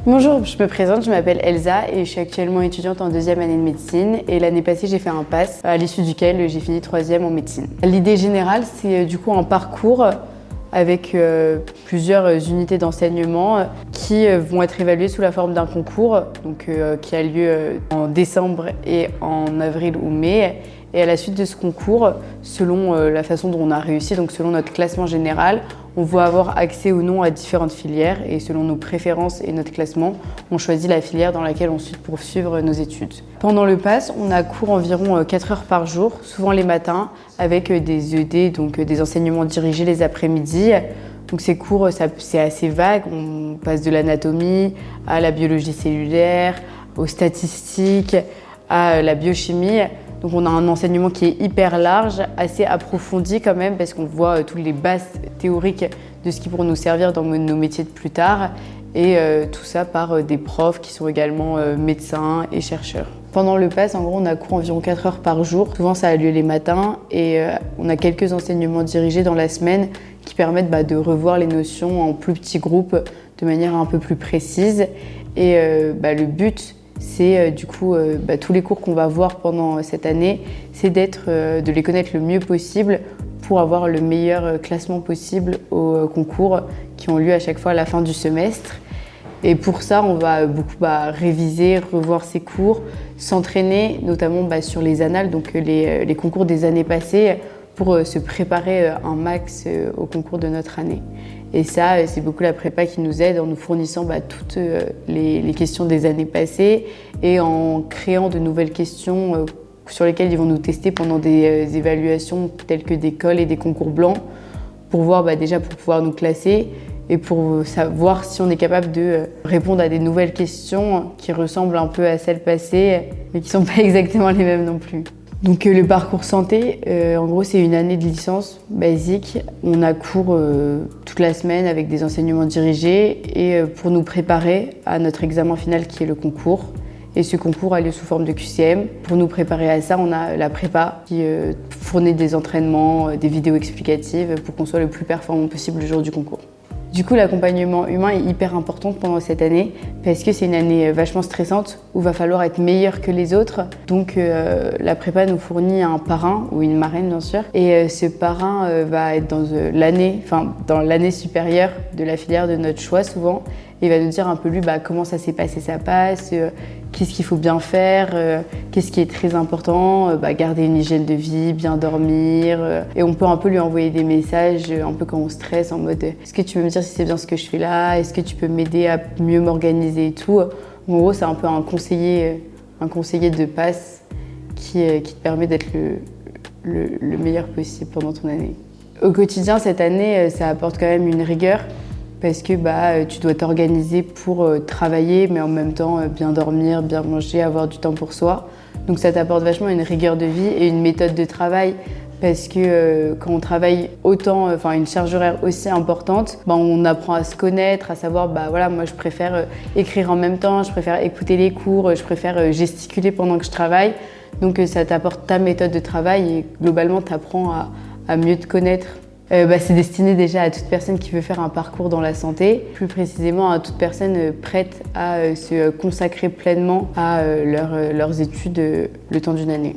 Bonjour, je me présente, je m'appelle Elsa et je suis actuellement étudiante en deuxième année de médecine. Et l'année passée, j'ai fait un pass à l'issue duquel j'ai fini troisième en médecine. L'idée générale, c'est du coup un parcours avec plusieurs unités d'enseignement qui vont être évaluées sous la forme d'un concours qui a lieu en décembre et en avril ou mai. Et à la suite de ce concours, selon la façon dont on a réussi, donc selon notre classement général, on va avoir accès ou non à différentes filières et selon nos préférences et notre classement, on choisit la filière dans laquelle on suit pour poursuivre nos études. Pendant le PASS, on a cours environ 4 heures par jour, souvent les matins, avec des ED, donc des enseignements dirigés les après-midi. Donc ces cours, c'est assez vague, on passe de l'anatomie à la biologie cellulaire, aux statistiques, à la biochimie. Donc on a un enseignement qui est hyper large, assez approfondi quand même, parce qu'on voit toutes les bases théoriques de ce qui pourra nous servir dans nos métiers de plus tard, et tout ça par des profs qui sont également médecins et chercheurs. Pendant le PASS, en gros, on a cours environ 4 heures par jour. Souvent, ça a lieu les matins, et on a quelques enseignements dirigés dans la semaine qui permettent de revoir les notions en plus petits groupes de manière un peu plus précise. Et le but, c'est du coup tous les cours qu'on va voir pendant cette année, c'est de les connaître le mieux possible pour avoir le meilleur classement possible aux concours qui ont lieu à chaque fois à la fin du semestre. Et pour ça, on va beaucoup réviser, revoir ces cours, s'entraîner notamment sur les annales, donc les concours des années passées, pour se préparer un max au concours de notre année. Et ça, c'est beaucoup la prépa qui nous aide en nous fournissant toutes les questions des années passées et en créant de nouvelles questions sur lesquelles ils vont nous tester pendant des évaluations telles que des cols et des concours blancs pour voir déjà pour pouvoir nous classer et pour savoir si on est capable de répondre à des nouvelles questions qui ressemblent un peu à celles passées mais qui ne sont pas exactement les mêmes non plus. Donc le parcours santé, en gros c'est une année de licence basique. On a cours toute la semaine avec des enseignements dirigés et pour nous préparer à notre examen final qui est le concours. Et ce concours a lieu sous forme de QCM. Pour nous préparer à ça, on a la prépa qui fournit des entraînements, des vidéos explicatives pour qu'on soit le plus performant possible le jour du concours. Du coup, l'accompagnement humain est hyper important pendant cette année parce que c'est une année vachement stressante où il va falloir être meilleur que les autres. Donc la prépa nous fournit un parrain ou une marraine bien sûr. Et ce parrain va être dans l'année supérieure de la filière de notre choix souvent. Et il va nous dire un peu lui comment ça s'est passé sa passe, qu'est-ce qu'il faut bien faire, qu'est-ce qui est très important, garder une hygiène de vie, bien dormir. Et on peut un peu lui envoyer des messages un peu quand on stresse en mode est-ce que tu peux me dire si c'est bien ce que je fais là, est-ce que tu peux m'aider à mieux m'organiser et tout. En gros c'est un peu un conseiller de passe qui te permet d'être le meilleur possible pendant ton année. Au quotidien cette année ça apporte quand même une rigueur. Parce que tu dois t'organiser pour travailler, mais en même temps bien dormir, bien manger, avoir du temps pour soi. Donc ça t'apporte vachement une rigueur de vie et une méthode de travail. Parce que quand on travaille autant, une charge horaire aussi importante, on apprend à se connaître, à savoir moi je préfère écrire en même temps, je préfère écouter les cours, je préfère gesticuler pendant que je travaille. Donc ça t'apporte ta méthode de travail et globalement t'apprends à mieux te connaître. C'est destiné déjà à toute personne qui veut faire un parcours dans la santé, plus précisément à toute personne prête à se consacrer pleinement à leurs études le temps d'une année.